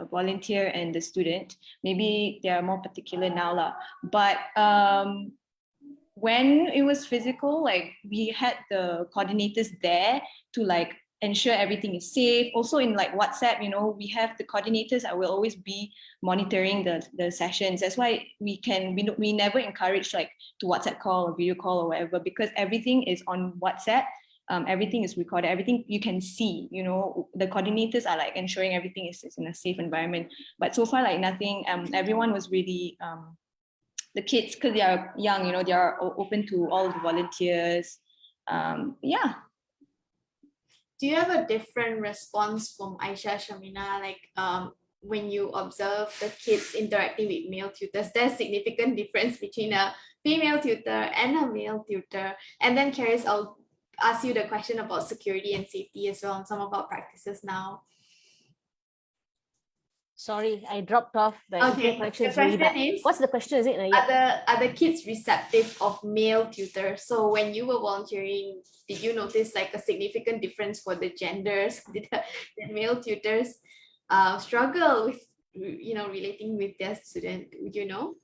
volunteer and the student. Maybe they are more particular now but when it was physical, like we had the coordinators there to like ensure everything is safe. Also in like WhatsApp, we have the coordinators that will always be monitoring the sessions. That's why we never encourage like to WhatsApp call or video call or whatever, because everything is on WhatsApp. Everything is recorded, everything you can see, the coordinators are like ensuring everything is in a safe environment. But so far, like nothing, everyone was really, the kids, because they are young, they are open to all the volunteers. Yeah. Do you have a different response from Aisha, Shamina, when you observe the kids interacting with male tutors? There's significant difference between a female tutor and a male tutor. And then Charis, I'll ask you the question about security and safety as well on some of our practices now. Sorry, I dropped off. Okay, the question is, what's the question? Is it? Are the kids receptive of male tutors? So when you were volunteering, did you notice like a significant difference for the genders? Did the male tutors struggle with relating with their student? Would you know?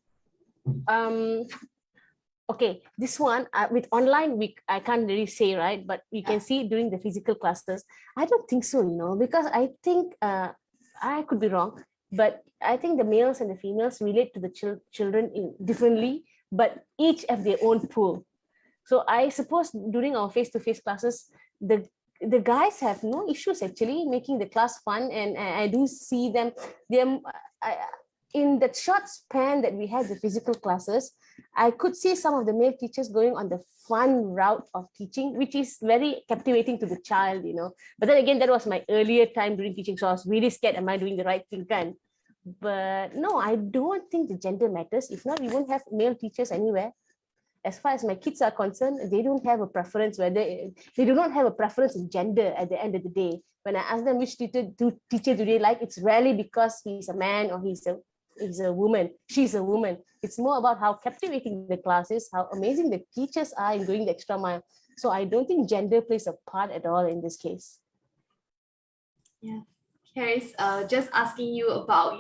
Okay, this one with online I can't really say, right? But we can see during the physical classes. I don't think so, because I think I could be wrong, but I think the males and the females relate to the children differently, but each have their own pool. So I suppose during our face-to-face classes, the guys have no issues actually making the class fun, and I do see them. in the short span that we had the physical classes, I could see some of the male teachers going on the fun route of teaching, which is very captivating to the child, you know. But then again, that was my earlier time doing teaching, so I was really scared, am I doing the right thing, kan? But no, I don't think the gender matters. If not, we won't have male teachers anywhere. As far as my kids are concerned, they don't have a preference they do not have a preference in gender at the end of the day. When I ask them which teacher do they like, it's rarely because he's a man or he's a woman, she's a woman. It's more about how captivating the class is, how amazing the teachers are in going the extra mile. So I don't think gender plays a part at all in this case. Yeah. Caris, just asking you about,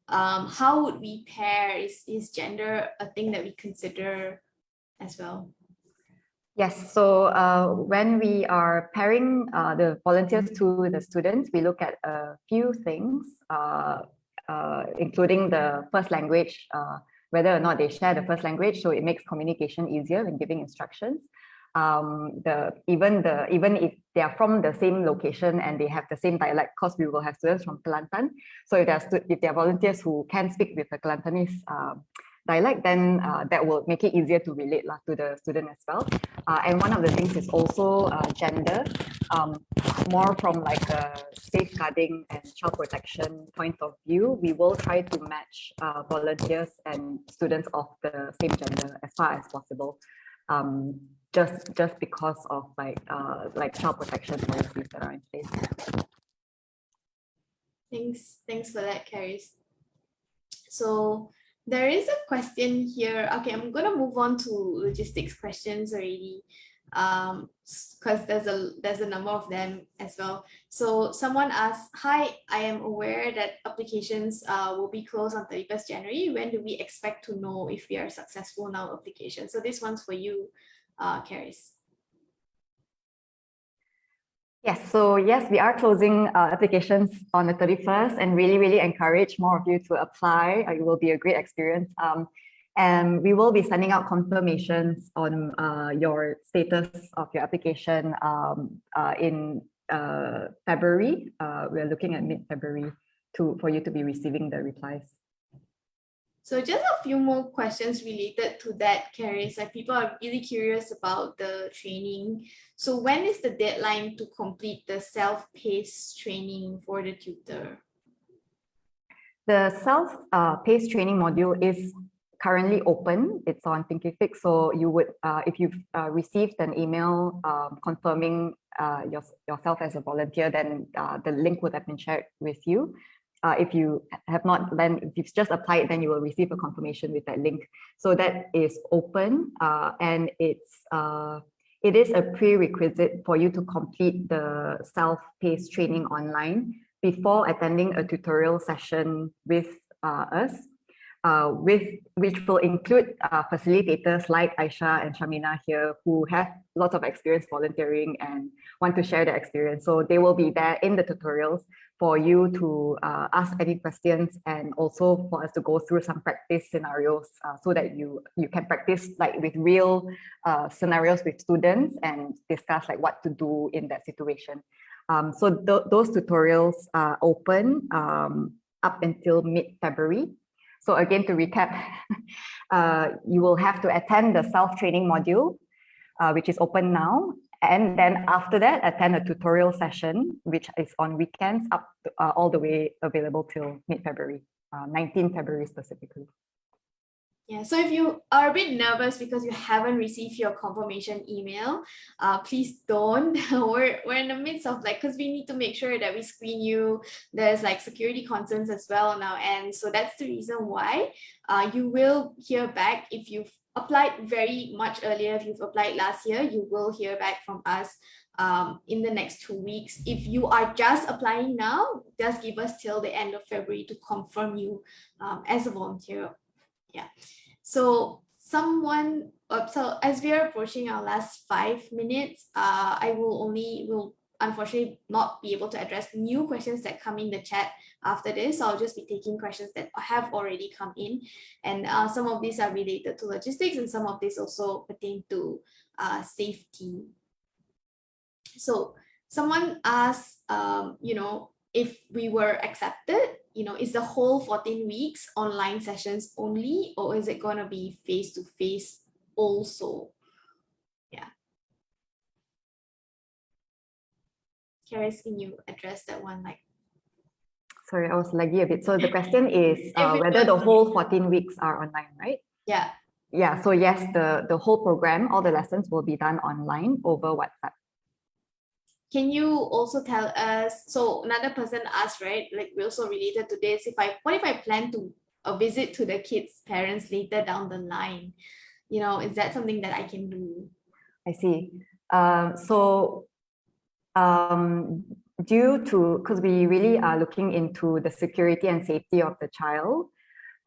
how would we pair? Is gender a thing that we consider as well? Yes, so when we are pairing the volunteers to the students, we look at a few things, including the first language, whether or not they share the first language, so it makes communication easier when giving instructions. Even if they are from the same location and they have the same dialect, because we will have students from Kelantan. So if there are volunteers who can speak with the Kelantanese dialect, then that will make it easier to relate to the student as well. And one of the things is also gender, more from like a safeguarding and child protection point of view. We will try to match volunteers and students of the same gender as far as possible. Just because of like child protection policies that are in place. Thanks for that, Caris. So there is a question here. Okay, I'm gonna move on to logistics questions already, because there's a number of them as well. So someone asked, "Hi, I am aware that applications will be closed on 31st January. When do we expect to know if we are successful in our application?" So this one's for you, Caris. Yes, so yes, we are closing applications on the 31st and really encourage more of you to apply. It will be a great experience. And we will be sending out confirmations on your status of your application in February. We're looking at mid-February for you to be receiving the replies. So just a few more questions related to that, Caris. Like, people are really curious about the training. So when is the deadline to complete the self-paced training for the tutor? The self-paced training module is currently open. It's on Thinkific. So you would, if you've received an email confirming yourself as a volunteer, then the link would have been shared with you. If you have not, then if you've just applied, then you will receive a confirmation with that link. So that is open, and it is a prerequisite for you to complete the self-paced training online before attending a tutorial session with us, which will include facilitators like Aisha and Shamina here, who have lots of experience volunteering and want to share their experience. So they will be there in the tutorials for you to ask any questions, and also for us to go through some practice scenarios so that you can practice like with real scenarios with students and discuss like what to do in that situation. So those tutorials are open up until mid-February. So again, to recap, you will have to attend the self-training module, which is open now. And then after that, attend a tutorial session, which is on weekends up to, all the way available till mid-February, 19 February specifically. Yeah, so if you are a bit nervous because you haven't received your confirmation email, please don't. We're in the midst of because we need to make sure that we screen you. There's security concerns as well on our end. So that's the reason why you will hear back if you've applied very much earlier. If you've applied last year, you will hear back from us in the next 2 weeks. If you are just applying now, just give us till the end of February to confirm you as a volunteer. Yeah. So so as we are approaching our last 5 minutes, I will unfortunately not be able to address new questions that come in the chat after this. I'll just be taking questions that have already come in, and some of these are related to logistics, and some of these also pertain to safety. So someone asked, if we were accepted, is the whole 14 weeks online sessions only, or is it going to be face-to-face also? Yeah. Karis, can you address that one? Sorry, I was laggy a bit. So the question is whether the whole 14 weeks are online, right? Yeah. Yeah, so yes, the whole program, all the lessons will be done online over WhatsApp. Can you also tell us, so another person asked, right, like we also related to this, what if I plan to visit to the kids' parents later down the line? Is that something that I can do? I see. Due to, because we really are looking into the security and safety of the child,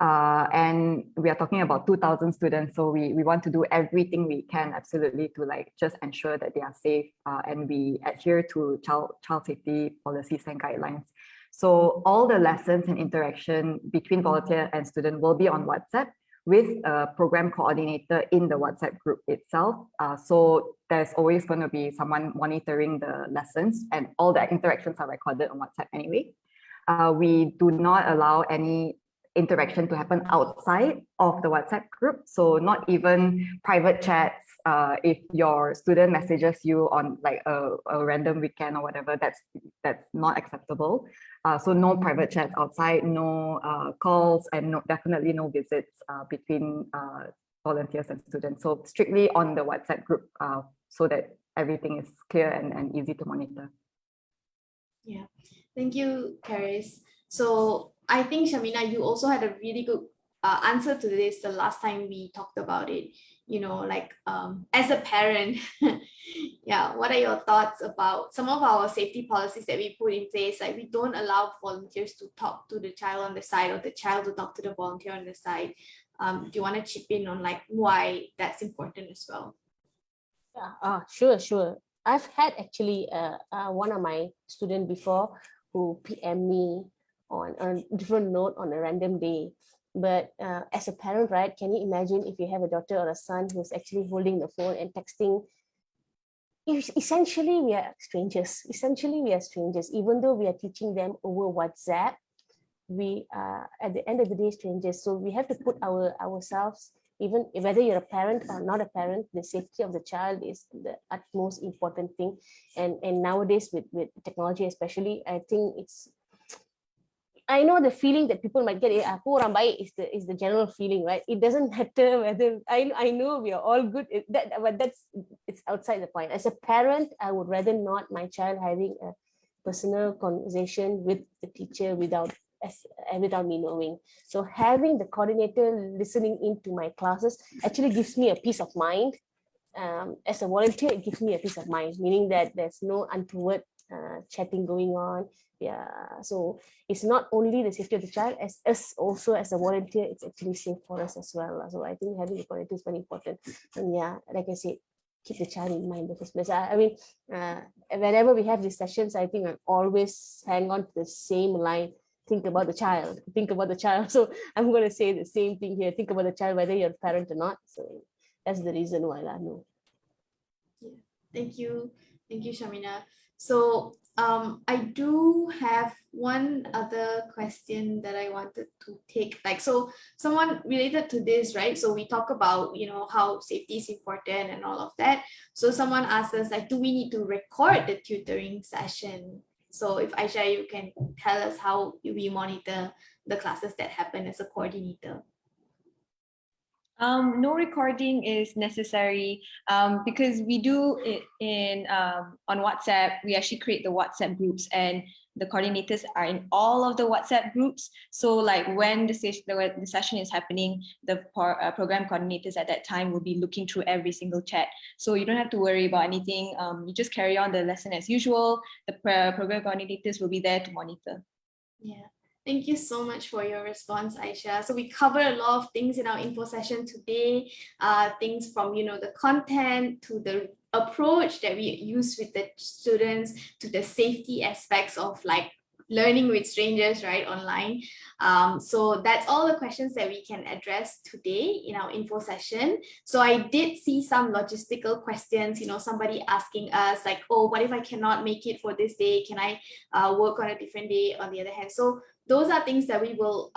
and we are talking about 2,000 students, so we want to do everything we can absolutely to just ensure that they are safe, and we adhere to child safety policies and guidelines. So all the lessons and interaction between volunteer and student will be on WhatsApp with a program coordinator in the WhatsApp group itself. So there's always going to be someone monitoring the lessons, and all the interactions are recorded on WhatsApp anyway. We do not allow any interaction to happen outside of the WhatsApp group. So not even private chats. If your student messages you on a random weekend or whatever, that's not acceptable. So no private chats outside, no calls, and definitely no visits between volunteers and students. So strictly on the WhatsApp group, so that everything is clear and easy to monitor. Yeah, thank you, Karis. So I think, Shamina, you also had a really good answer to this the last time we talked about it. As a parent, yeah, what are your thoughts about some of our safety policies that we put in place? Like, we don't allow volunteers to talk to the child on the side, or the child to talk to the volunteer on the side. Do you want to chip in on why that's important as well? Yeah, sure. I've had actually one of my students before who PM me on a different note on a random day. But as a parent, right, can you imagine if you have a daughter or a son who's actually holding the phone and texting? Essentially, we are strangers. Even though we are teaching them over WhatsApp, we are at the end of the day strangers. So we have to put ourselves, even whether you're a parent or not a parent, the safety of the child is the utmost important thing. And nowadays with technology especially, I think I know the feeling that people might get, aku orang baik is the general feeling, right? It doesn't matter whether I know we are all good, but it's outside the point. As a parent, I would rather not my child having a personal conversation with the teacher without me knowing. So having the coordinator listening into my classes actually gives me a peace of mind. As a volunteer, it gives me a peace of mind, meaning that there's no untoward chatting going on. Yeah, so it's not only the safety of the child, as us also as a volunteer, it's actually safe for us as well. So I think having a coordinator is very important. And yeah, like I said, keep the child in mind in the first place. I mean, whenever we have these sessions, I think I always hang on to the same line. Think about the child. So I'm going to say the same thing here. Think about the child, whether you're a parent or not. So that's the reason why I know. Yeah. Thank you, Shamina. So I do have one other question that I wanted to take. So someone related to this, right? So we talk about, how safety is important and all of that. So someone asked us, do we need to record the tutoring session? So if Aisha, you can tell us how we monitor the classes that happen as a coordinator. No recording is necessary because we do it on WhatsApp. We actually create the WhatsApp groups, and the coordinators are in all of the WhatsApp groups. So when the session is happening, the program coordinators at that time will be looking through every single chat. So you don't have to worry about anything. You just carry on the lesson as usual. The program coordinators will be there to monitor. Yeah. Thank you so much for your response, Aisha. So we covered a lot of things in our info session today, things from, the content to the approach that we use with the students to the safety aspects of learning with strangers, right, online. So that's all the questions that we can address today in our info session. So I did see some logistical questions, somebody asking us like, oh, what if I cannot make it for this day? Can I work on a different day on the other hand? So those are things that we will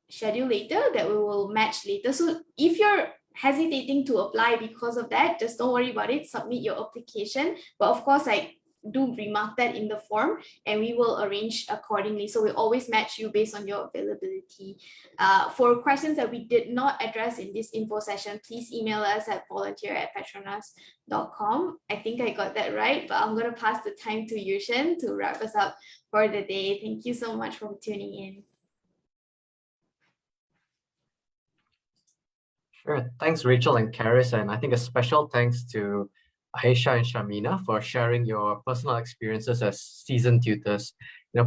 schedule later, that we will match later. So if you're hesitating to apply because of that, just don't worry about it, submit your application. But of course, do remark that in the form and we will arrange accordingly. So we always match you based on your availability. For questions that we did not address in this info session, please email us at volunteer@petronas.com. I think I got that right, but I'm going to pass the time to Yushan to wrap us up for the day. Thank you so much for tuning in. Sure. Thanks, Rachel and Karis. And I think a special thanks to Aisha and Shamina for sharing your personal experiences as seasoned tutors.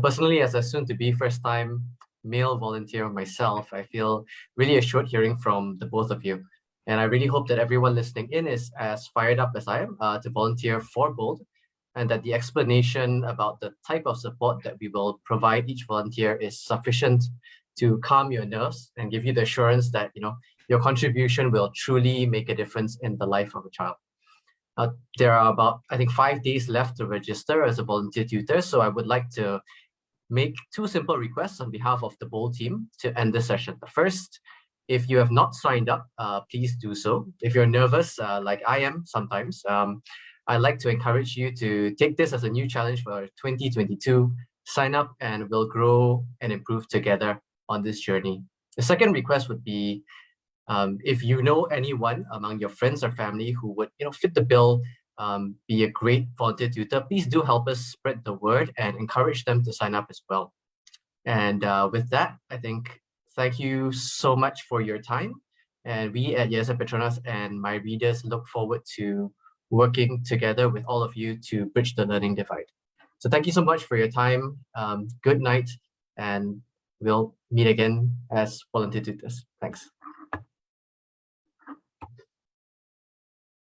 Personally, as a soon-to-be first-time male volunteer myself, I feel really assured hearing from the both of you. And I really hope that everyone listening in is as fired up as I am to volunteer for BOLD, and that the explanation about the type of support that we will provide each volunteer is sufficient to calm your nerves and give you the assurance that your contribution will truly make a difference in the life of a child. There are about, I think, 5 days left to register as a volunteer tutor. So I would like to make 2 simple requests on behalf of the BOLD team to end this session. The first, if you have not signed up, please do so. If you're nervous, like I am sometimes, I'd like to encourage you to take this as a new challenge for 2022. Sign up and we'll grow and improve together on this journey. The second request would be, if you know anyone among your friends or family who would fit the bill, be a great volunteer tutor, please do help us spread the word and encourage them to sign up as well. And with that, I think, thank you so much for your time. And we at Yayasan PETRONAS and my readers look forward to working together with all of you to bridge the learning divide. So thank you so much for your time. Good night, and we'll meet again as volunteer tutors. Thanks.